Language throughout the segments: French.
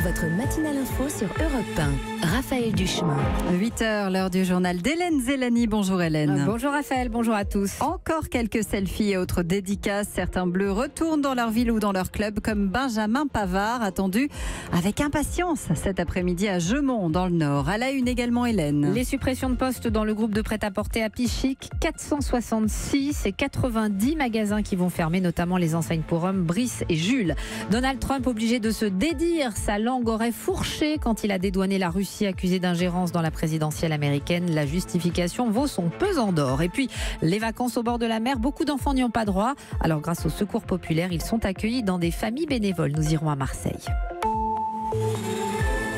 Votre matinale info sur Europe 1. Raphaël Duchemin. 8h, l'heure du journal d'Hélène Zélani. Bonjour Hélène. Bonjour Raphaël, bonjour à tous. Encore quelques selfies et autres dédicaces. Certains bleus retournent dans leur ville ou dans leur club, comme Benjamin Pavard, attendu avec impatience cet après-midi à Jeumont, dans le Nord. À la une également Hélène. Les suppressions de postes dans le groupe de prêt-à-porter à Pichic, 466 et 90 magasins qui vont fermer, notamment les enseignes pour hommes Brice et Jules. Donald Trump obligé de se dédire, sa langue aurait fourché quand il a dédouané la Russie accusée d'ingérence dans la présidentielle américaine. La justification vaut son pesant d'or. Et puis, les vacances au bord de la mer, beaucoup d'enfants n'y ont pas droit. Alors grâce au Secours populaire, ils sont accueillis dans des familles bénévoles. Nous irons à Marseille.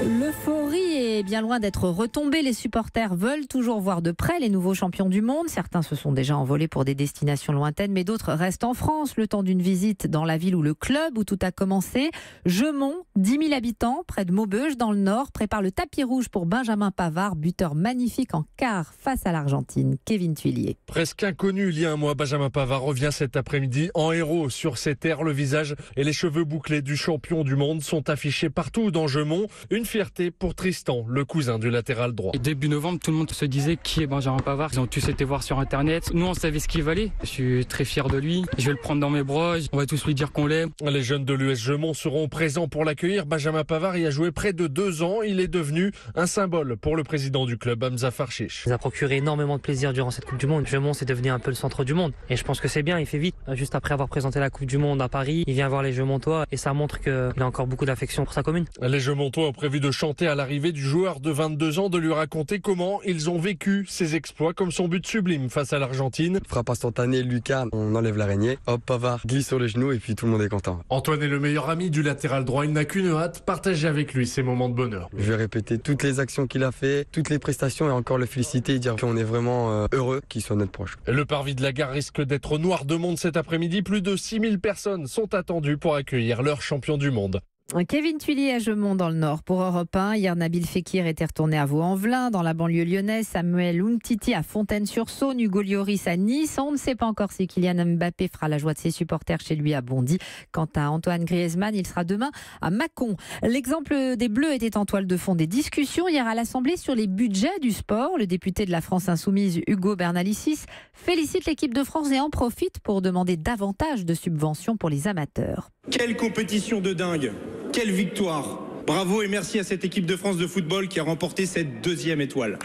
L'euphorie est bien loin d'être retombée. Les supporters veulent toujours voir de près les nouveaux champions du monde. Certains se sont déjà envolés pour des destinations lointaines, mais d'autres restent en France le temps d'une visite dans la ville ou le club où tout a commencé. Jeumont, 10 000 habitants, près de Maubeuge, dans le Nord, prépare le tapis rouge pour Benjamin Pavard, buteur magnifique en quart face à l'Argentine. Kevin Tuillier. Presque inconnu il y a un mois, Benjamin Pavard revient cet après-midi en héros sur ses terres. Le visage et les cheveux bouclés du champion du monde sont affichés partout dans Jeumont. Une fierté pour Tristan, le cousin du latéral droit. Début novembre, tout le monde se disait qui est Benjamin Pavard. Ils ont tous été voir sur internet. Nous, on savait ce qu'il valait. Je suis très fier de lui. Je vais le prendre dans mes bras. On va tous lui dire qu'on l'aime. Les jeunes de l'US Jeumont seront présents pour l'accueillir. Benjamin Pavard y a joué près de 2 ans. Il est devenu un symbole pour le président du club, Hamza Farchiche. Il nous a procuré énormément de plaisir durant cette Coupe du Monde. Jeumont, c'est devenu un peu le centre du monde. Et je pense que c'est bien, il fait vite. Juste après avoir présenté la Coupe du Monde à Paris, il vient voir les Jeumontois et ça montre qu'il a encore beaucoup d'affection pour sa commune. Les Jeumontois ont prévu de chanter à l'arrivée du joueur de 22 ans, de lui raconter comment ils ont vécu ses exploits, comme son but sublime face à l'Argentine. Frappe instantanée, Lucas, on enlève l'araignée. Hop, Pavard glisse sur le genou et puis tout le monde est content. Antoine est le meilleur ami du latéral droit. Il n'a qu'une hâte, partager avec lui ces moments de bonheur. Je vais répéter toutes les actions qu'il a fait, toutes les prestations et encore le féliciter et dire qu'on est vraiment heureux qu'il soit notre proche. Le parvis de la gare risque d'être noir de monde cet après-midi. Plus de 6000 personnes sont attendues pour accueillir leur champion du monde. Kevin Tuillier à Jeumont dans le Nord pour Europe 1. Hier, Nabil Fekir était retourné à Vaux-en-Velin dans la banlieue lyonnaise. Samuel Umtiti à Fontaine-sur-Saône. Hugo Lloris à Nice. On ne sait pas encore si Kylian Mbappé fera la joie de ses supporters chez lui à Bondy. Quant à Antoine Griezmann, il sera demain à Mâcon. L'exemple des Bleus était en toile de fond des discussions hier à l'Assemblée sur les budgets du sport. Le député de la France Insoumise, Hugo Bernalicis, félicite l'équipe de France et en profite pour demander davantage de subventions pour les amateurs. Quelle compétition de dingue! Quelle victoire! Bravo et merci à cette équipe de France de football qui a remporté cette 2e étoile.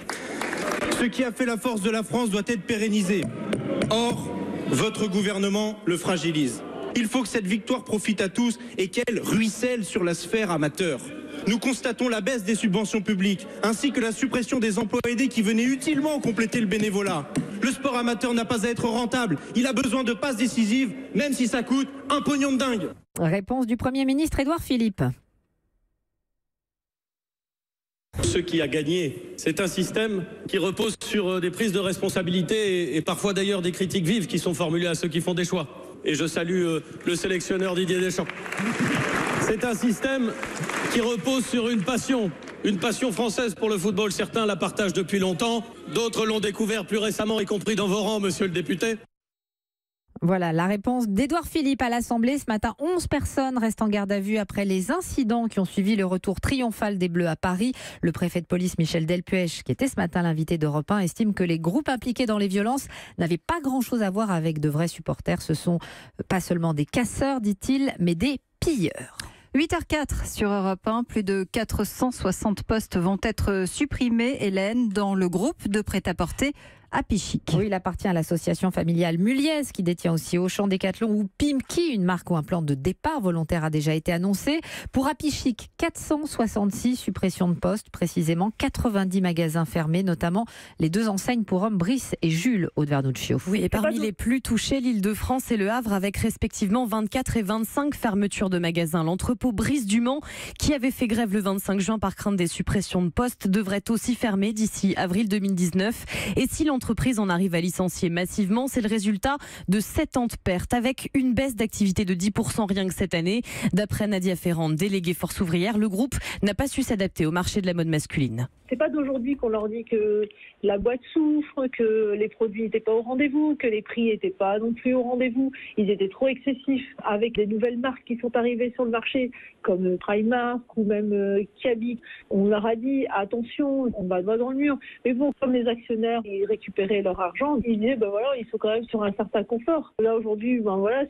Ce qui a fait la force de la France doit être pérennisé. Or, votre gouvernement le fragilise. Il faut que cette victoire profite à tous et qu'elle ruisselle sur la sphère amateur. Nous constatons la baisse des subventions publiques, ainsi que la suppression des emplois aidés qui venaient utilement compléter le bénévolat. Le sport amateur n'a pas à être rentable. Il a besoin de passes décisives, même si ça coûte un pognon de dingue. Réponse du Premier ministre Édouard Philippe. Ce qui a gagné, c'est un système qui repose sur des prises de responsabilité et parfois d'ailleurs des critiques vives qui sont formulées à ceux qui font des choix. Et je salue le sélectionneur Didier Deschamps. C'est un système qui repose sur une passion française pour le football. Certains la partagent depuis longtemps, d'autres l'ont découvert plus récemment, y compris dans vos rangs, monsieur le député. Voilà la réponse d'Édouard Philippe à l'Assemblée. Ce matin, 11 personnes restent en garde à vue après les incidents qui ont suivi le retour triomphal des Bleus à Paris. Le préfet de police Michel Delpuech, qui était ce matin l'invité d'Europe 1, estime que les groupes impliqués dans les violences n'avaient pas grand-chose à voir avec de vrais supporters. Ce sont pas seulement des casseurs, dit-il, mais des pilleurs. 8h04 sur Europe 1, plus de 460 postes vont être supprimés, Hélène, dans le groupe de prêt-à-porter à Pichic. Oui, il appartient à l'association familiale Muliez, qui détient aussi Auchan, Decathlon ou Pimki, une marque où un plan de départ volontaire a déjà été annoncé. Pour Pichic, 466 suppressions de postes, précisément 90 magasins fermés, notamment les 2 enseignes pour hommes Brice et Jules Aude-Vernuccio. Oui, et parmi les plus touchés, l'Île-de-France et le Havre, avec respectivement 24 et 25 fermetures de magasins. L'entrepôt Brice du Mans, qui avait fait grève le 25 juin par crainte des suppressions de postes, devrait aussi fermer d'ici avril 2019. Et si l'entreprise en arrive à licencier massivement, c'est le résultat de 7 ans de pertes, avec une baisse d'activité de 10% rien que cette année. D'après Nadia Ferrand, déléguée Force ouvrière, le groupe n'a pas su s'adapter au marché de la mode masculine. C'est pas d'aujourd'hui qu'on leur dit que la boîte souffre, que les produits n'étaient pas au rendez-vous, que les prix n'étaient pas non plus au rendez-vous. Ils étaient trop excessifs. Avec des nouvelles marques qui sont arrivées sur le marché, comme Primark ou même Kiabi, on leur a dit attention, on va droit dans le mur. Mais bon, comme les actionnaires ils récupéraient leur argent, ils disaient ils sont quand même sur un certain confort. Là aujourd'hui,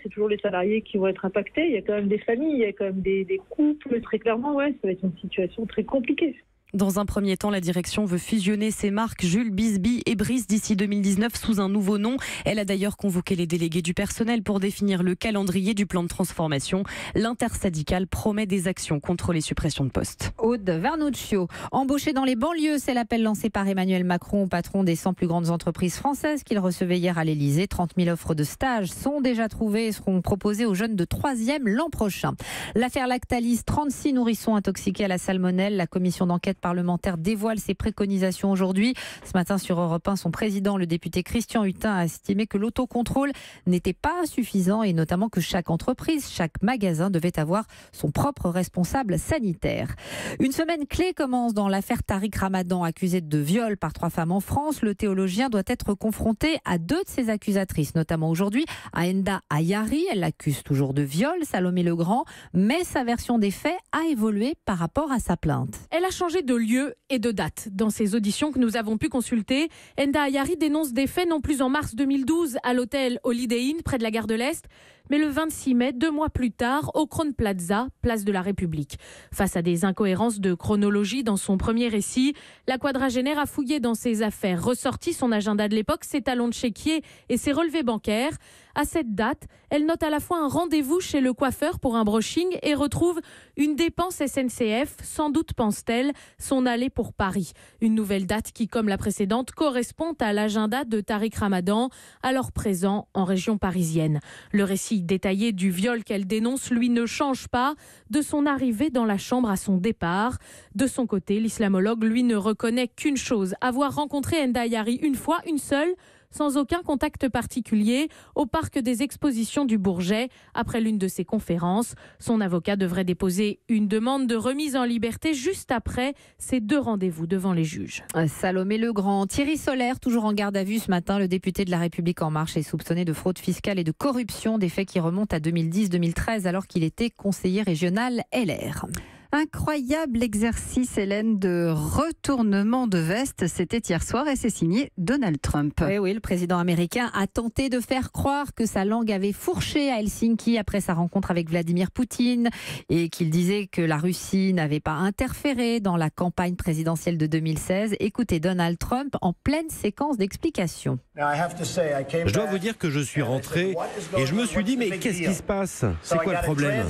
c'est toujours les salariés qui vont être impactés. Il y a quand même des familles, il y a quand même des couples. Très clairement, ça va être une situation très compliquée. Dans un premier temps, la direction veut fusionner ces marques Jules, Bisbee et Brice d'ici 2019 sous un nouveau nom. Elle a d'ailleurs convoqué les délégués du personnel pour définir le calendrier du plan de transformation. L'intersyndicale promet des actions contre les suppressions de postes. Aude Vernuccio, embauché dans les banlieues, c'est l'appel lancé par Emmanuel Macron au patron des 100 plus grandes entreprises françaises qu'il recevait hier à l'Elysée. 30 000 offres de stage sont déjà trouvées et seront proposées aux jeunes de 3e l'an prochain. L'affaire Lactalis, 36 nourrissons intoxiqués à la salmonelle. La commission d'enquête parlementaire dévoile ses préconisations aujourd'hui. Ce matin sur Europe 1, son président, le député Christian Hutin, a estimé que l'autocontrôle n'était pas suffisant et notamment que chaque entreprise, chaque magasin devait avoir son propre responsable sanitaire. Une semaine clé commence dans l'affaire Tariq Ramadan, accusé de viol par 3 femmes en France. Le théologien doit être confronté à 2 de ses accusatrices, notamment aujourd'hui à Enda Ayari. Elle l'accuse toujours de viol, Salomé Legrand, mais sa version des faits a évolué par rapport à sa plainte. Elle a changé de lieu et de date. Dans ces auditions que nous avons pu consulter, Enda Ayari dénonce des faits non plus en mars 2012 à l'hôtel Holiday Inn près de la gare de l'Est, mais le 26 mai, 2 mois plus tard, au Crown Plaza, place de la République. Face à des incohérences de chronologie dans son premier récit, la quadragénaire a fouillé dans ses affaires, ressorti son agenda de l'époque, ses talons de chéquier et ses relevés bancaires. À cette date, elle note à la fois un rendez-vous chez le coiffeur pour un brushing et retrouve une dépense SNCF, sans doute pense-t-elle, son aller pour Paris. Une nouvelle date qui, comme la précédente, correspond à l'agenda de Tariq Ramadan, alors présent en région parisienne. Le récit détaillé du viol qu'elle dénonce, lui, ne change pas de son arrivée dans la chambre à son départ. De son côté, l'islamologue, lui, ne reconnaît qu'une chose, avoir rencontré Enda Ayari une fois, une seule, sans aucun contact particulier, au parc des expositions du Bourget. Après l'une de ses conférences, son avocat devrait déposer une demande de remise en liberté juste après ces 2 rendez-vous devant les juges. Salomé Legrand, Thierry Solère, toujours en garde à vue ce matin. Le député de La République En Marche est soupçonné de fraude fiscale et de corruption, des faits qui remontent à 2010-2013 alors qu'il était conseiller régional LR. Incroyable exercice, Hélène, de retournement de veste. C'était hier soir et c'est signé Donald Trump. Oui, le président américain a tenté de faire croire que sa langue avait fourché à Helsinki après sa rencontre avec Vladimir Poutine et qu'il disait que la Russie n'avait pas interféré dans la campagne présidentielle de 2016. Écoutez Donald Trump en pleine séquence d'explications. Je dois vous dire que je suis rentré et je me suis dit mais qu'est-ce qui se passe? C'est quoi le problème?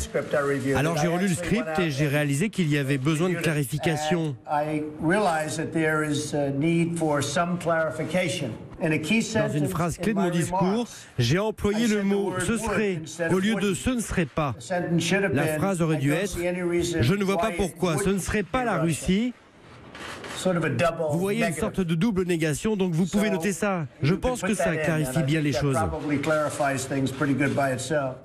Alors j'ai relu le script et j'ai réalisé qu'il y avait besoin de clarification. Dans une phrase clé de mon discours, j'ai employé le mot « ce serait » au lieu de « ce ne serait pas ». La phrase aurait dû être « je ne vois pas pourquoi ce ne serait pas la Russie ». Vous voyez une sorte de double négation, donc vous pouvez noter ça. Je pense que ça clarifie bien les choses.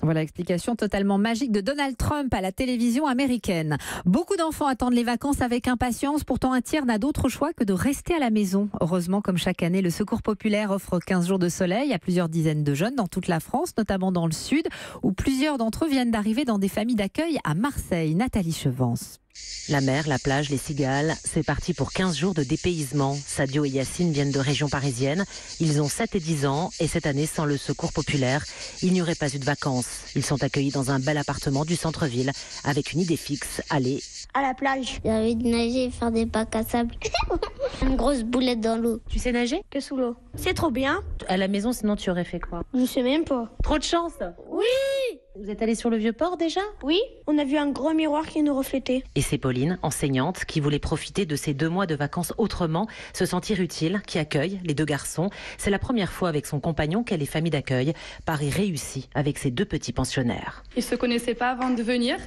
Voilà, explication totalement magique de Donald Trump à la télévision américaine. Beaucoup d'enfants attendent les vacances avec impatience, pourtant un tiers n'a d'autre choix que de rester à la maison. Heureusement, comme chaque année, le Secours populaire offre 15 jours de soleil à plusieurs dizaines de jeunes dans toute la France, notamment dans le sud, où plusieurs d'entre eux viennent d'arriver dans des familles d'accueil à Marseille. Nathalie Chevance. La mer, la plage, les cigales, c'est parti pour 15 jours de dépaysement. Sadio et Yacine viennent de région parisienne. Ils ont 7 et 10 ans et cette année, sans le Secours populaire, il n'y aurait pas eu de vacances. Ils sont accueillis dans un bel appartement du centre-ville avec une idée fixe, aller à la plage. J'ai envie de nager et faire des bacs à sable. Une grosse boulette dans l'eau. Tu sais nager? Que sous l'eau. C'est trop bien. À la maison, sinon tu aurais fait quoi? Je sais même pas. Trop de chance. Oui! Vous êtes allé sur le Vieux-Port déjà? Oui, on a vu un gros miroir qui nous reflétait. Et c'est Pauline, enseignante, qui voulait profiter de ces 2 mois de vacances autrement, se sentir utile, qui accueille les 2 garçons. C'est la première fois avec son compagnon qu'elle est famille d'accueil. Paris réussi avec ses 2 petits pensionnaires. Ils se connaissaient pas avant de venir.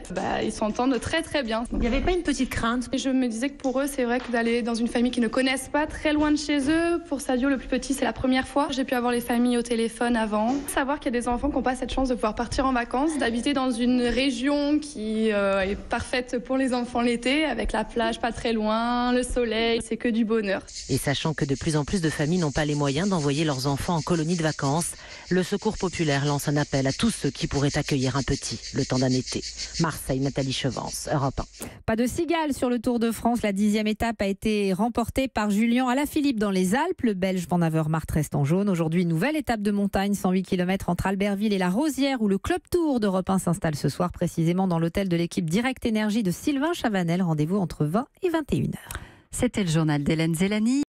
Ils s'entendent très très bien. Il n'y avait pas une petite crainte? Et je me disais que pour eux, c'est vrai que d'aller dans une famille qu'ils ne connaissent pas, très loin de chez eux. Pour Sadio, le plus petit, c'est la première fois. J'ai pu avoir les familles au téléphone avant. Savoir qu'il y a des enfants qui n'ont pas cette chance de pouvoir partir en vacances. chance d'habiter dans une région qui est parfaite pour les enfants l'été, avec la plage pas très loin, le soleil, c'est que du bonheur. Et sachant que de plus en plus de familles n'ont pas les moyens d'envoyer leurs enfants en colonie de vacances, le Secours populaire lance un appel à tous ceux qui pourraient accueillir un petit le temps d'un été. Marseille, Nathalie Chevance, Europe 1. Pas de cigales sur le Tour de France. La 10e étape a été remportée par Julien Alaphilippe dans les Alpes. Le Belge Van Avermaet reste en jaune. Aujourd'hui, nouvelle étape de montagne, 108 km entre Albertville et la Rosière, où le Club Tour d'Europe 1 s'installe ce soir, précisément dans l'hôtel de l'équipe Direct Énergie de Sylvain Chavanel. Rendez-vous entre 20 et 21h. C'était le journal d'Hélène Zélani.